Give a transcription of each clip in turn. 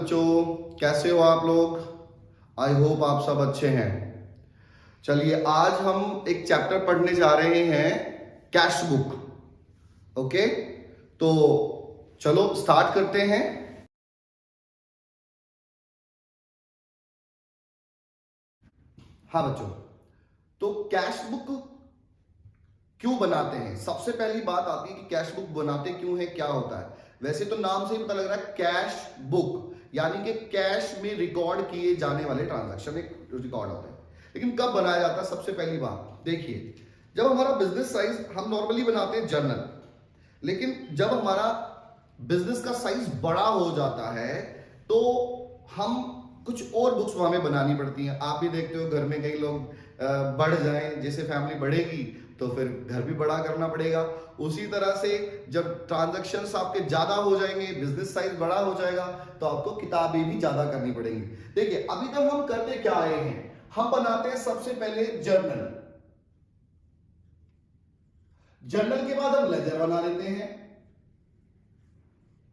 बच्चों, कैसे हो आप लोग। आई होप आप सब अच्छे हैं। चलिए आज हम एक चैप्टर पढ़ने जा रहे हैं, कैश बुक। ओके, तो चलो स्टार्ट करते हैं। हाँ बच्चों, तो कैश बुक क्यों बनाते हैं। सबसे पहली बात आती है कि कैश बुक बनाते क्यों है, क्या होता है। वैसे तो नाम से ही पता लग रहा है, कैश बुक यानी कि कैश में रिकॉर्ड किए जाने वाले ट्रांजैक्शन एक रिकॉर्ड होता है। लेकिन कब बनाया जाता है, सबसे पहली बात देखिए, जब हमारा बिजनेस साइज, हम नॉर्मली बनाते हैं जर्नल, लेकिन जब हमारा बिजनेस का साइज बड़ा हो जाता है तो हम कुछ और बुक्स हमें बनानी पड़ती हैं। आप भी देखते हो घर में कई लोग बढ़ जाएं, जैसे फैमिली बढ़ेगी तो फिर घर भी बड़ा करना पड़ेगा। उसी तरह से जब ट्रांजैक्शंस आपके ज्यादा हो जाएंगे, बिजनेस साइज बड़ा हो जाएगा, तो आपको किताबें भी ज्यादा करनी पड़ेंगी। देखिए अभी तक हम करते क्या आए हैं, हम बनाते हैं सबसे पहले जर्नल। जर्नल के बाद हम लेजर बना लेते हैं,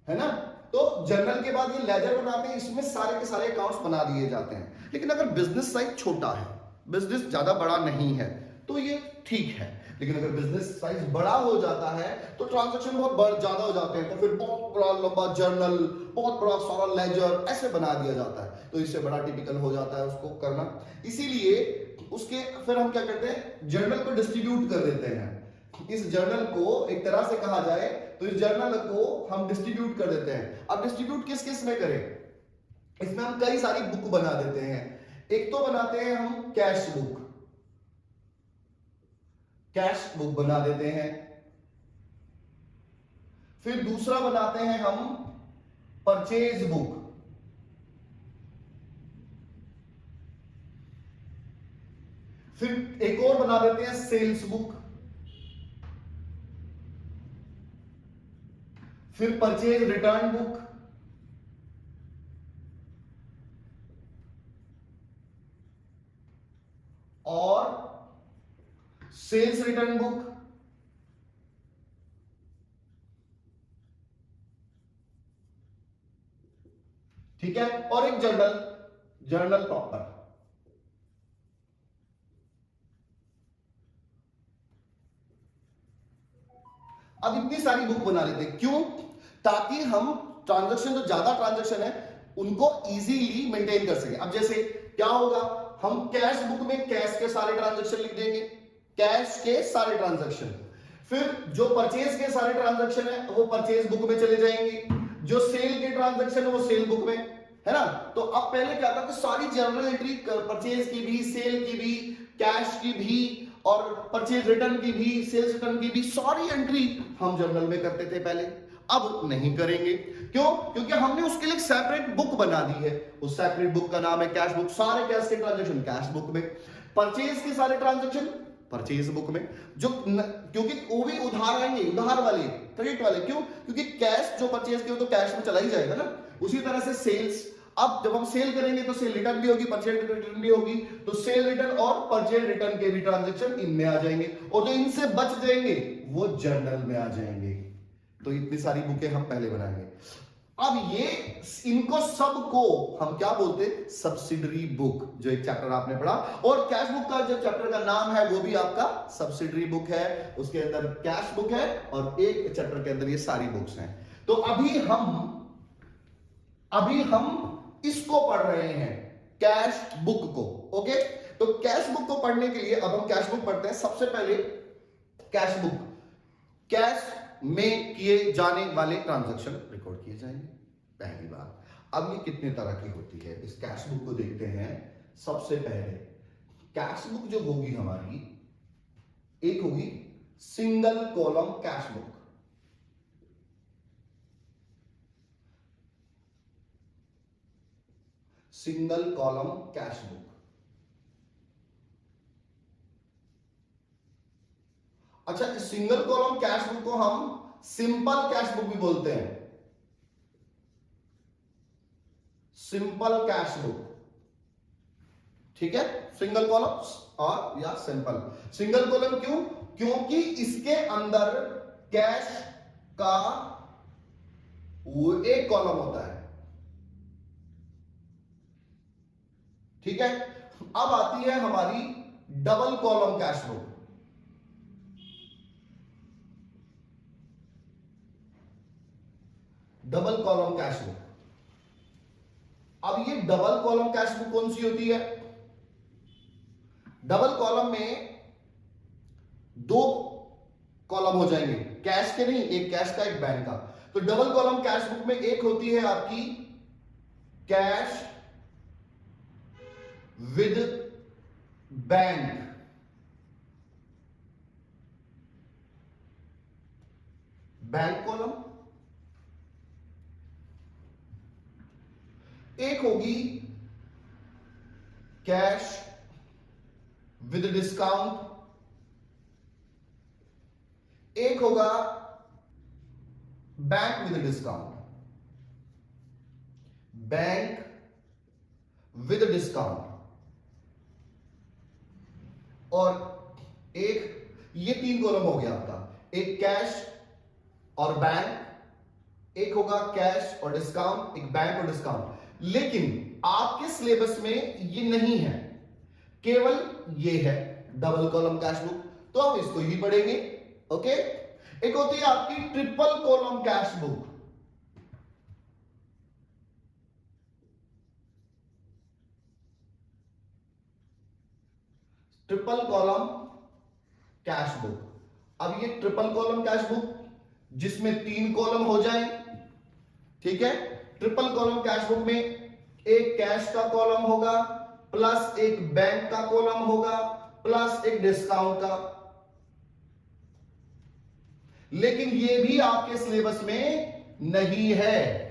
है ना। तो जर्नल के बाद ये लेजर बनाते हैं, इसमें सारे के सारे अकाउंट्स बना दिए जाते हैं। लेकिन अगर बिजनेस साइज छोटा है, बिजनेस ज्यादा बड़ा नहीं है, तो ये ठीक है। लेकिन अगर बिजनेस साइज बड़ा हो जाता है तो ट्रांजैक्शन बहुत ज्यादा हो जाते हैं, तो फिर बहुत बड़ा लंबा जर्नल, बहुत बड़ा सारा लेजर ऐसे बना दिया जाता है। तो इससे बड़ा टिपिकल हो जाता है उसको करना। इसीलिए उसके फिर हम क्या करते हैं, जर्नल को डिस्ट्रीब्यूट कर देते हैं। इस जर्नल को एक तरह से कहा जाए तो इस जर्नल को हम डिस्ट्रीब्यूट कर देते हैं। अब डिस्ट्रीब्यूट किस किस में करें, इसमें हम कई सारी बुक बना देते हैं। एक तो बनाते हैं हम कैश बुक, कैश बुक बना देते हैं। फिर दूसरा बनाते हैं हम परचेज बुक। फिर एक और बना देते हैं सेल्स बुक। फिर परचेज रिटर्न बुक। और सेल्स रिटर्न बुक। ठीक है, और एक जर्नल, जर्नल प्रॉपर। अब इतनी सारी बुक बना लेते हैं, क्यों, ताकि हम ट्रांजैक्शन, जो ज्यादा ट्रांजैक्शन है उनको इजीली मेंटेन कर सके। अब जैसे क्या होगा, हम कैश बुक में कैश के सारे ट्रांजैक्शन लिख देंगे, कैश के सारे ट्रांजैक्शन। फिर जो परचेज के सारे ट्रांजैक्शन है वो परचेज बुक में चले जाएंगे, जो सेल के ट्रांजैक्शन है वो सेल बुक में, है ना। तो अब पहले क्या था कि सारी जर्नल एंट्री, परचेज की भी, सेल की भी, कैश की भी, और परचेज रिटर्न की भी, सेल्स रिटर्न की भी, सारी एंट्री हम जर्नल में करते थे पहले। अब नहीं करेंगे, क्यों, क्योंकि हमने उसके लिए सेपरेट बुक बना दी है। उस सेपरेट बुक का नाम है कैश बुक। सारे कैश के ट्रांजैक्शन कैश बुक में, परचेज के सारे ट्रांजैक्शन परचेज बुक में। जो क्योंकि वो भी उधार आएंगे, उधार वाले, क्रेडिट वाले, क्यों, क्योंकि कैश जो परचेज किया तो कैश में चला ही जाएगा ना। उसी तरह से सेल्स, अब जब हम सेल करेंगे तो सेल रिटर्न भी होगी, परचेज रिटर्न भी होगी, तो सेल रिटर्न और परचेज रिटर्न के भी ट्रांजैक्शन इनमें आ जाएंगे, और जो इनसे बच जाएंगे वो जर्नल में आ जाएंगे। तो इतनी सारी बुकें हम पहले बनाएंगे। अब ये इनको सबको हम क्या बोलते हैं, सब्सिडरी बुक, जो एक चैप्टर आपने पढ़ा। और कैश बुक का जो चैप्टर का नाम है वो भी आपका सब्सिडरी बुक है। उसके अंदर कैश बुक है और एक चैप्टर के अंदर ये सारी बुक्स हैं। तो अभी हम इसको पढ़ रहे हैं, कैश बुक को। ओके, तो कैश बुक को पढ़ने के लिए अब हम कैश बुक पढ़ते हैं। सबसे पहले कैश बुक, कैश में किए जाने वाले ट्रांजैक्शन रिकॉर्ड किए जाएंगे, पहली बात। अब ये कितने तरह की होती है, इस कैश बुक को देखते हैं। सबसे पहले कैश बुक जो होगी हमारी, एक होगी single column cash book. Single column cash book. अच्छा, इस सिंगल कॉलम कैश बुक को हम सिंपल कैश बुक भी बोलते हैं, सिंपल कैश बुक। ठीक है, सिंगल कॉलम और या सिंपल। सिंगल कॉलम क्यों, क्योंकि इसके अंदर कैश का वो एक कॉलम होता है, ठीक है। अब आती है हमारी double column cash book. Double column cash book, अब ये डबल कॉलम कैश बुक कौन सी होती है? डबल कॉलम में दो कॉलम हो जाएंगे, कैश के नहीं, एक कैश का एक बैंक का। तो डबल कॉलम कैश बुक में एक होती है आपकी cash with bank, bank column. एक होगी कैश विद डिस्काउंट, एक होगा bank with discount, bank with discount. और एक, ये तीन कॉलम हो गया आपका, एक कैश और बैंक, एक होगा कैश और डिस्काउंट, एक बैंक और डिस्काउंट। लेकिन आपके सिलेबस में ये नहीं है, केवल ये है डबल कॉलम कैश बुक, तो हम इसको ही पढ़ेंगे। ओके। एक होती है आपकी triple column cash book. Triple column cash book, अब ये ट्रिपल कॉलम कैश बुक जिसमें तीन कॉलम हो जाए, ठीक है। ट्रिपल कॉलम कैश बुक में एक कैश का कॉलम होगा, प्लस एक बैंक का कॉलम होगा, प्लस एक डिस्काउंट का। लेकिन ये भी आपके सिलेबस में नहीं है।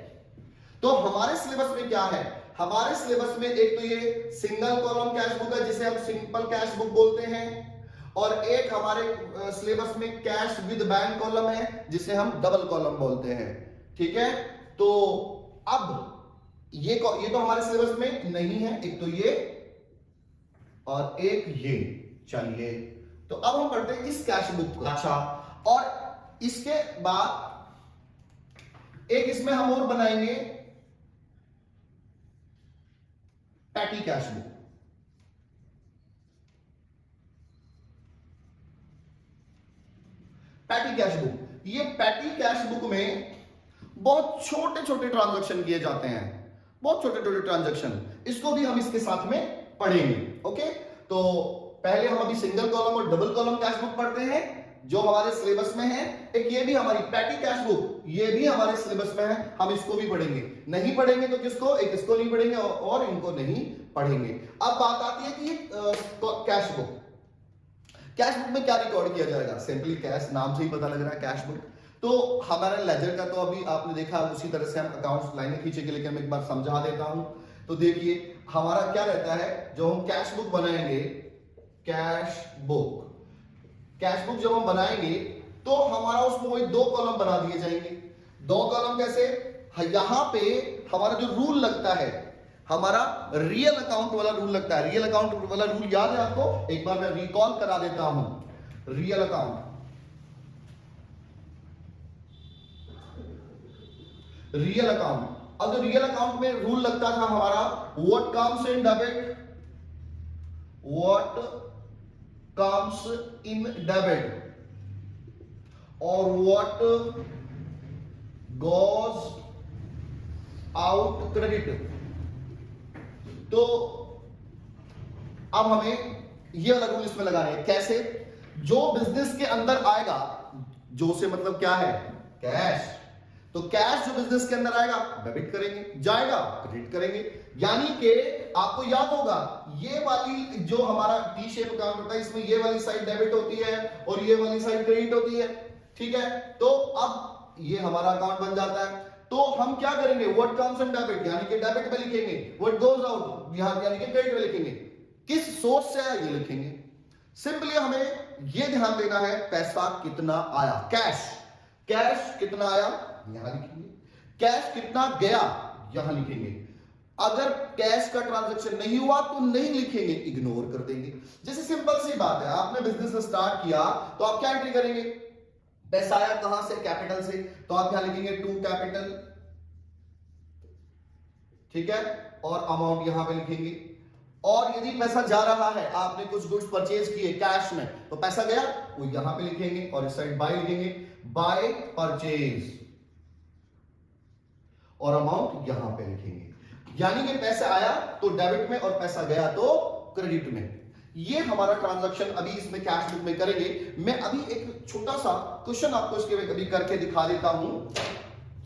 तो हमारे सिलेबस में क्या है? हमारे सिलेबस में एक तो ये सिंगल कॉलम कैश बुक है जिसे हम सिंपल कैश बुक बोलते हैं, और एक हमारे सिलेबस में कैश विद बैंक कॉलम है जिसे हम डबल कॉलम बोलते हैं, ठीक है। तो अब ये तो हमारे सिलेबस में नहीं है, एक तो ये और एक ये। चलिए, तो अब हम पढ़ते हैं इस कैश बुक को। अच्छा, और इसके बाद एक इसमें हम और बनाएंगे petty cash book. Petty cash book, ये पैटी कैश बुक में बहुत छोटे छोटे ट्रांजैक्शन किए जाते हैं, बहुत छोटे छोटे ट्रांजैक्शन, इसको भी हम इसके साथ में पढ़ेंगे। ओके, तो पहले हम अभी सिंगल कॉलम और डबल कॉलम कैश बुक पढ़ते हैं जो हमारे सिलेबस में है। एक ये भी हमारी पैटी कैश बुक, ये भी हमारे सिलेबस में है, हम इसको भी पढ़ेंगे। नहीं पढ़ेंगे तो किसको? एक इसको नहीं पढ़ेंगे और इनको नहीं पढ़ेंगे। अब बात आती है कि कैश बुक, कैश बुक में क्या रिकॉर्ड किया जाएगा? सिंपली कैश, नाम से ही पता लग रहा है कैश बुक। तो हमारा लेजर का तो अभी आपने देखा, उसी तरह से हम अकाउंट्स लाइनें खींचेंगे, लेकिन मैं एक बार समझा देता हूं। तो देखिए हमारा क्या रहता है, जो हम कैश बुक बनाएंगे, कैश बुक जब हम बनाएंगे तो हमारा उसमें वही दो कॉलम बना दिए जाएंगे। दो कॉलम कैसे? यहां पे हमारा जो रूल लगता है, हमारा रियल अकाउंट वाला रूल लगता है। रियल अकाउंट वाला रूल याद है आपको? एक बार मैं रिकॉल करा देता हूं। रियल अकाउंट, रियल अकाउंट, अब जो रियल अकाउंट में रूल लगता था हमारा, what comes in debit, what comes in debit, और व्हाट गोज आउट क्रेडिट। तो अब हमें ये वाला रूल इसमें लगाना है। कैसे? जो बिजनेस के अंदर आएगा, जो से मतलब क्या है? कैश। तो कैश जो बिजनेस के अंदर आएगा डेबिट करेंगे, जाएगा क्रेडिट करेंगे। यानी कि आपको याद होगा, ये वाली जो हमारा टी शेप अकाउंट होता है, इसमें ये वाली साइड डेबिट होती है और ये वाली साइड क्रेडिट होती है, ठीक है। तो अब ये हमारा अकाउंट बन जाता है। तो हम क्या करेंगे? व्हाट कम्स इन डेबिट यानी कि डेबिट में लिखेंगे, व्हाट गोज आउट यानी कि क्रेडिट में लिखेंगे। किस सोर्स से आया ये लिखेंगे। सिंपली हमें ये ध्यान देना है, पैसा कितना आया, कैश कितना आया यहां लिखेंगे, कैश कितना गया यहां लिखेंगे। अगर कैश का ट्रांजैक्शन नहीं हुआ तो नहीं लिखेंगे, इग्नोर कर देंगे। जैसे सिंपल सी बात है, आपने बिजनेस स्टार्ट किया तो आप क्या एंट्री करेंगे? पैसा आया कहां से? कैपिटल से, तो आप यहां लिखेंगे टू कैपिटल, ठीक है, और अमाउंट यहां पे लिखेंगे। और यदि पैसा जा रहा है, आपने कुछ गुड्स परचेज किए कैश में, तो पैसा गया वो यहां पे लिखेंगे और इस साइड बाय लिखेंगे, बाय परचेज, और अमाउंट यहां पे लिखेंगे। यानी कि पैसा आया तो डेबिट में और पैसा गया तो क्रेडिट में। ये हमारा ट्रांजैक्शन अभी इसमें कैश बुक में करेंगे। मैं अभी एक छोटा सा क्वेश्चन आपको इसके अभी करके दिखा देता हूं,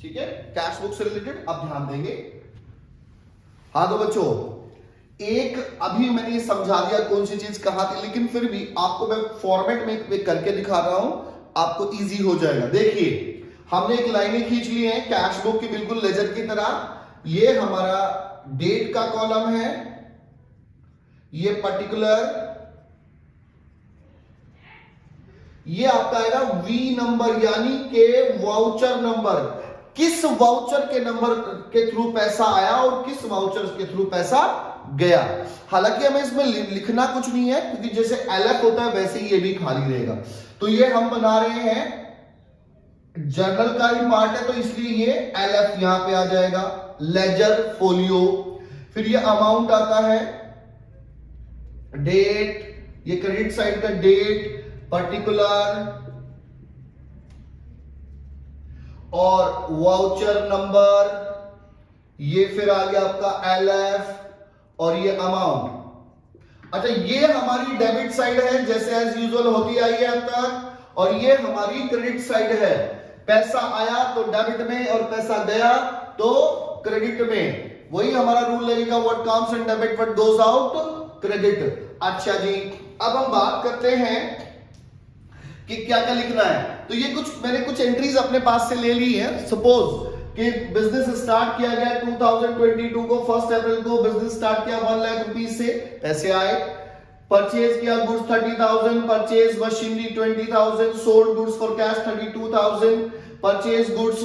ठीक है, कैश बुक से रिलेटेड। आप ध्यान देंगे। हाँ तो बच्चों, एक अभी मैंने समझा दिया कौन सी चीज कहां थी, लेकिन फिर भी आपको मैं फॉर्मेट में करके दिखा रहा हूं, आपको इजी हो जाएगा। देखिए, हमने एक लाइनें खींच ली है कैश बुक की, बिल्कुल लेजर की तरह। ये हमारा डेट का कॉलम है, ये पर्टिकुलर, ये आपका आएगा वी नंबर, यानी के वाउचर नंबर, किस वाउचर के नंबर के थ्रू पैसा आया और किस वाउचर के थ्रू पैसा गया। हालांकि हमें इसमें लिखना कुछ नहीं है, क्योंकि जैसे एलएफ होता है वैसे ही ये भी खाली रहेगा। तो ये हम बना रहे हैं, जर्नल का ही पार्ट है, तो इसलिए ये एलएफ यहां पे आ जाएगा, लेजर फोलियो। फिर ये अमाउंट आता है, डेट, ये क्रेडिट साइड का डेट, पर्टिकुलर और वाउचर नंबर, ये फिर आ गया आपका एलएफ और ये अमाउंट। अच्छा, ये हमारी डेबिट साइड है, जैसे एज यूजुअल होती आई है अब तक, और ये हमारी क्रेडिट साइड है। पैसा आया तो डेबिट में और पैसा गया तो क्रेडिट में। वही हमारा रूल लगेगा, what comes in debit what goes out credit. अच्छा जी, अब हम बात करते हैं कि क्या क्या लिखना है। तो ये मैंने कुछ एंट्रीज अपने पास से ले ली है। सपोज कि बिजनेस स्टार्ट किया गया 2022 को, 1 अप्रैल को बिजनेस स्टार्ट किया 1 लाख रुपीस से, पैसे आए। परचेज किया goods 30,000, purchase machinery 20,000, sold goods for cash 32,000, purchase goods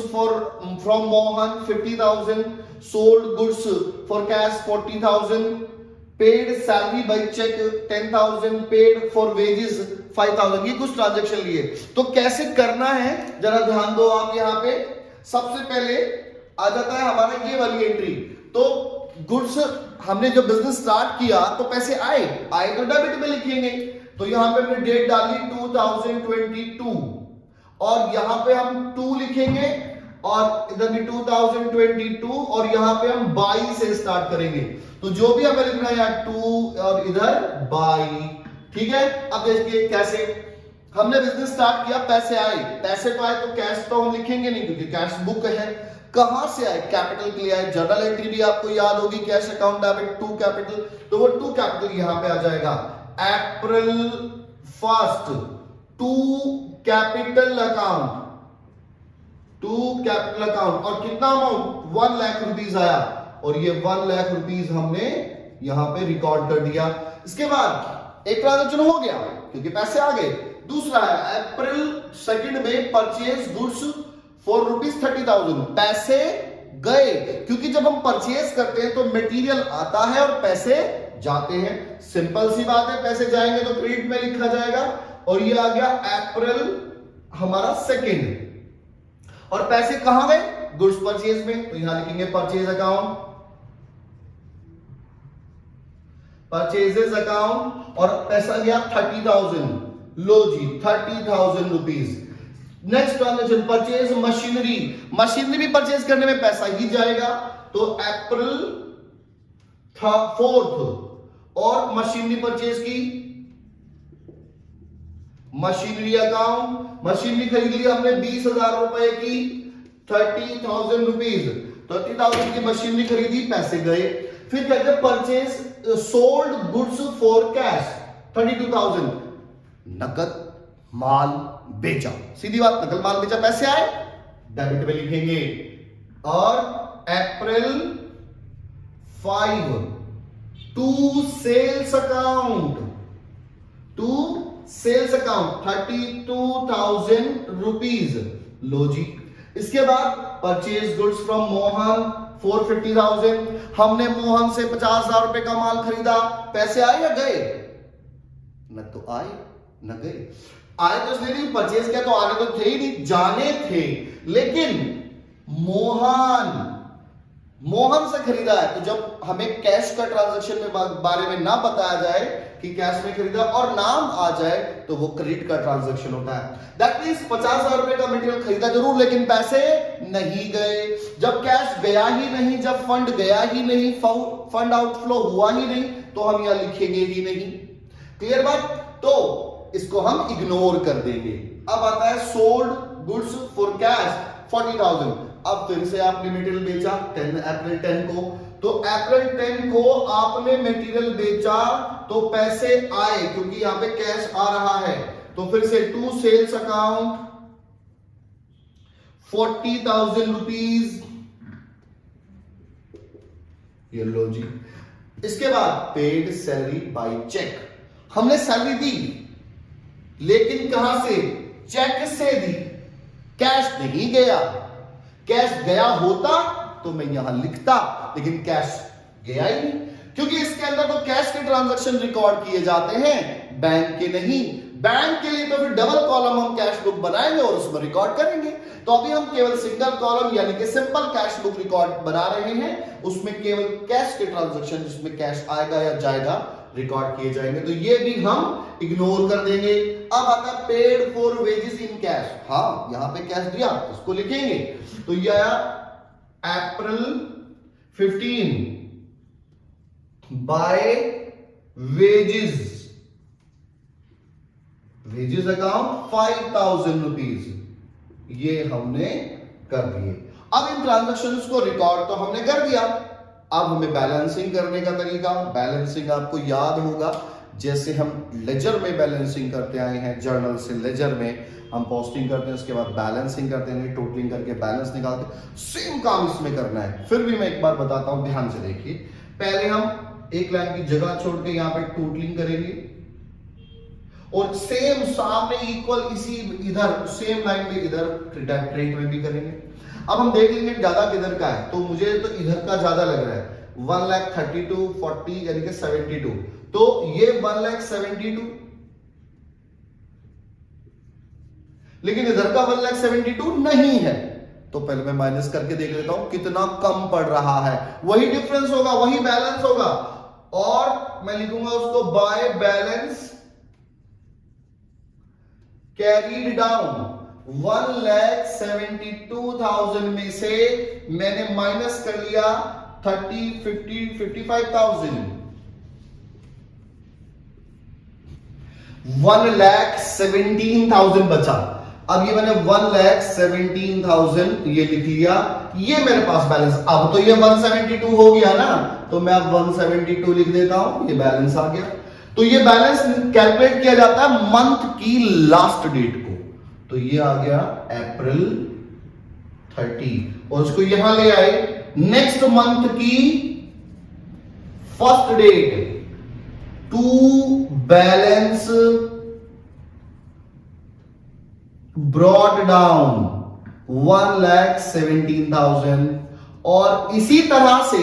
from Mohan 50,000, sold goods for cash 40,000, paid salary by cheque 10,000, paid for wages 5,000। ये कुछ ट्रांजैक्शन लिए। तो कैसे करना है जरा ध्यान दो आप। यहाँ पे सबसे पहले आ जाता है हमारा ये वाली एंट्री। तो गुड्स हमने जो बिजनेस स्टार्ट किया तो पैसे आए तो डेबिट में लिखेंगे। तो यहां पे हमने डेट डाली 2022 और यहां पे हम 2 लिखेंगे और इधर भी 2022 और यहां पे हम 22 से स्टार्ट करेंगे। तो जो भी हमें लिखना है यहाँ 2 और इधर 22, ठीक है। अब देखिए कैसे हमने बिजनेस स्टार्ट किया, पैसे आए, पैसे तो आए तो कैश तो हम लिखेंगे नहीं क्योंकि कैश बुक है। कहां से आए? कैपिटल के लिए आए। जर्नल एंट्री भी आपको याद होगी, cash account debit to capital, तो वो टू कैपिटल यहां पे आ जाएगा। April 1 to capital account, to capital account और कितना अमाउंट 1 लाख रुपीस आया और ये 1 लाख रुपीस हमने यहां पे रिकॉर्ड कर दिया। इसके बाद एक ट्रांजैक्शन हो गया क्योंकि पैसे आ गए। दूसरा है अप्रैल 2 में परचेज गुड्स फॉर ₹30,000, पैसे गए क्योंकि जब हम परचेज करते हैं तो मटेरियल आता है और पैसे जाते हैं। सिंपल सी बात है, पैसे जाएंगे तो क्रेडिट में लिखा जाएगा और ये आ गया अप्रैल हमारा 2 और पैसे कहां गए? गुड्स परचेज में, तो यहां लिखेंगे परचेज अकाउंट, परचेजेस अकाउंट और पैसा गया 30,000। लो जी 30,000 rupees. Next transaction purchase machinery, machinery भी परचेज करने में पैसा ही जाएगा तो अप्रैल 4 और मशीनरी परचेज की, मशीनरी अकाउंट, मशीनरी खरीद ली हमने 20,000 रुपए की, 30,000 रुपीज, 30,000 की मशीनरी खरीदी, पैसे गए। फिर कहते हैं purchase sold goods for cash 32,000, नकद माल बेचा। सीधी बात, नकद माल बेचा, पैसे आए, डेबिट में लिखेंगे। और April 5 to sales account, to sales account 32,000 rupees. लो जी। इसके बाद purchase goods from Mohan for 50,000, हमने मोहन से 50,000 रुपए का माल खरीदा, पैसे आए या गए? न तो आए न गए। आए तो इसलिए नहीं, परचेज किया तो आने तो थे ही नहीं, जाने थे। लेकिन मोहन मोहन से खरीदा है, तो जब हमें कैश का ट्रांजैक्शन में बारे में ना बताया जाए कि कैश में खरीदा और नाम आ जाए तो वो क्रेडिट का ट्रांजैक्शन होता है। दैट मींस 50,000 रुपए का मटेरियल खरीदा जरूर लेकिन पैसे नहीं गए। जब कैश गया ही नहीं, जब फंड गया ही नहीं, फंड आउटफ्लो हुआ ही नहीं, तो हम यहां लिखेंगे ही नहीं। क्लियर बात? तो इसको हम इग्नोर कर देंगे। अब आता है सोल्ड गुड्स फॉर कैश 40,000। अब फिर से आपने मटेरियल बेचा अप्रैल 10 को, तो अप्रैल 10 को आपने मटेरियल बेचा तो पैसे आए क्योंकि यहां पे कैश आ रहा है। तो फिर से टू सेल्स अकाउंट 40,000 रुपीज, ये लो जी। इसके बाद पेड सैलरी बाय चेक, हमने सैलरी दी लेकिन कहां से? चेक से दी, कैश नहीं गया। कैश गया होता तो मैं यहां लिखता, लेकिन कैश गया ही नहीं क्योंकि इसके अंदर तो कैश के ट्रांजैक्शन रिकॉर्ड किए जाते हैं, बैंक के नहीं। बैंक के लिए तो फिर डबल कॉलम हम कैश बुक बनाएंगे और उसमें रिकॉर्ड करेंगे। तो अभी हम केवल सिंगल कॉलम यानी कि सिंपल कैश बुक रिकॉर्ड बना रहे हैं, उसमें केवल कैश के ट्रांजैक्शन जिसमें कैश आएगा या जाएगा रिकॉर्ड किए जाएंगे। तो ये भी हम इग्नोर कर देंगे। अब आता है paid for wages in cash. हाँ, यहां पे कैश दिया, इसको लिखेंगे। तो ये आया April 15 by wages, wages account 5,000 rupees, ये हमने कर दिए। अब इन ट्रांजैक्शंस को रिकॉर्ड तो हमने कर दिया। अब हमें बैलेंसिंग करने का तरीका, बैलेंसिंग आपको याद होगा जैसे हम लेजर में बैलेंसिंग करते आए हैं, जर्नल से लेजर में हम पोस्टिंग करते हैं, उसके बाद बैलेंसिंग करते हैं, टोटलिंग करके बैलेंस निकालते हैं। सेम काम इसमें करना है। फिर भी मैं एक बार बताता हूं, ध्यान से देखिए। पहले हम एक लाइन की जगह छोड़ के यहां पे टोटलिंग करेंगे और सेम सामने इक्वल इसी इधर सेम लाइन में इधर क्रेडिट में भी करेंगे। अब हम देख लेंगे ज्यादा किधर का है, तो मुझे तो इधर का ज्यादा लग रहा है 1,32,40 40 यानी कि 72, तो ये 1,72,000, लेकिन इधर का 1,72,000 नहीं है। तो पहले मैं माइनस करके देख लेता हूं कितना कम पड़ रहा है। वही डिफरेंस होगा, वही बैलेंस होगा, और मैं लिखूंगा उसको बाय बैलेंस कैरीड डाउन। 1,72,000 में से मैंने माइनस कर लिया 30, 50, 55,000, 1,17,000 बचा। अब ये मैंने 1,17,000 ये लिख लिया, ये मेरे पास बैलेंस। अब तो ये 172 हो गया ना, तो मैं अब 172 लिख देता हूं, ये बैलेंस आ गया। तो ये बैलेंस कैलकुलेट किया जाता है मंथ की लास्ट डेट को, तो ये आ गया अप्रैल 30 और उसको यहां ले आए नेक्स्ट मंथ की first date to balance brought down 1,17,000, और इसी तरह से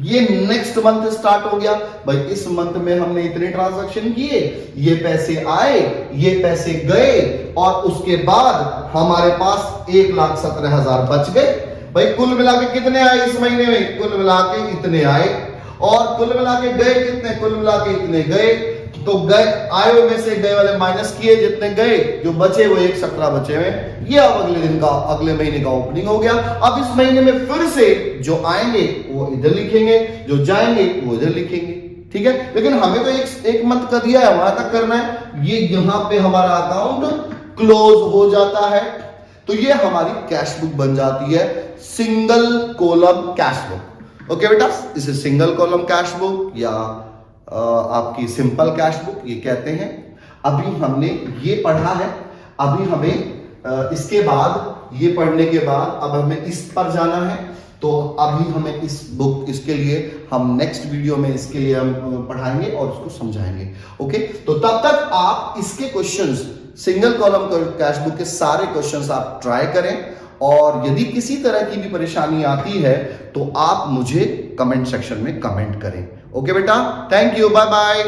ये नेक्स्ट मंथ स्टार्ट हो गया। भाई इस मंथ में हमने इतने ट्रांजैक्शन किए, ये पैसे आए, ये पैसे गए, और उसके बाद हमारे पास 1,17,000 बच गए। भाई कुल मिला के कितने आए इस महीने में? कुल मिला के इतने आए, और कुल मिला के गए कितने? कुल मिला के इतने गए। तो गए आए हुए में से गए वाले माइनस किए, जितने गए जो बचे वो 1,17 बचे हुए। ये अब अगले दिन का, अगले महीने का ओपनिंग हो गया। अब इस महीने में फिर से जो आएंगे वो इधर लिखेंगे, जो जाएंगे वो इधर लिखेंगे, ठीक है। लेकिन हमें तो एक मंथ का दिया है, वहां तक करना है। ये यहां पे हमारा अकाउंट क्लोज हो जाता है, तो ये हमारी कैश बुक बन जाती है, single column cash book. Okay बेटा, इसे सिंगल कॉलम कैश बुक या आपकी सिंपल कैश बुक ये कहते हैं। अभी हमने ये पढ़ा है, अभी हमें इसके बाद, ये पढ़ने के बाद अब हमें इस पर जाना है। तो अभी हमें इस बुक, इसके लिए हम नेक्स्ट वीडियो में इसके लिए हम पढ़ाएंगे और उसको समझाएंगे। ओके, तो तब तक आप इसके questions, single column cash book के सारे क्वेश्चंस आप ट्राई करें, और यदि किसी तरह की भी परेशानी आती है तो आप मुझे कमेंट सेक्शन में कमेंट करें। ओके बेटा, थैंक यू, बाय बाय।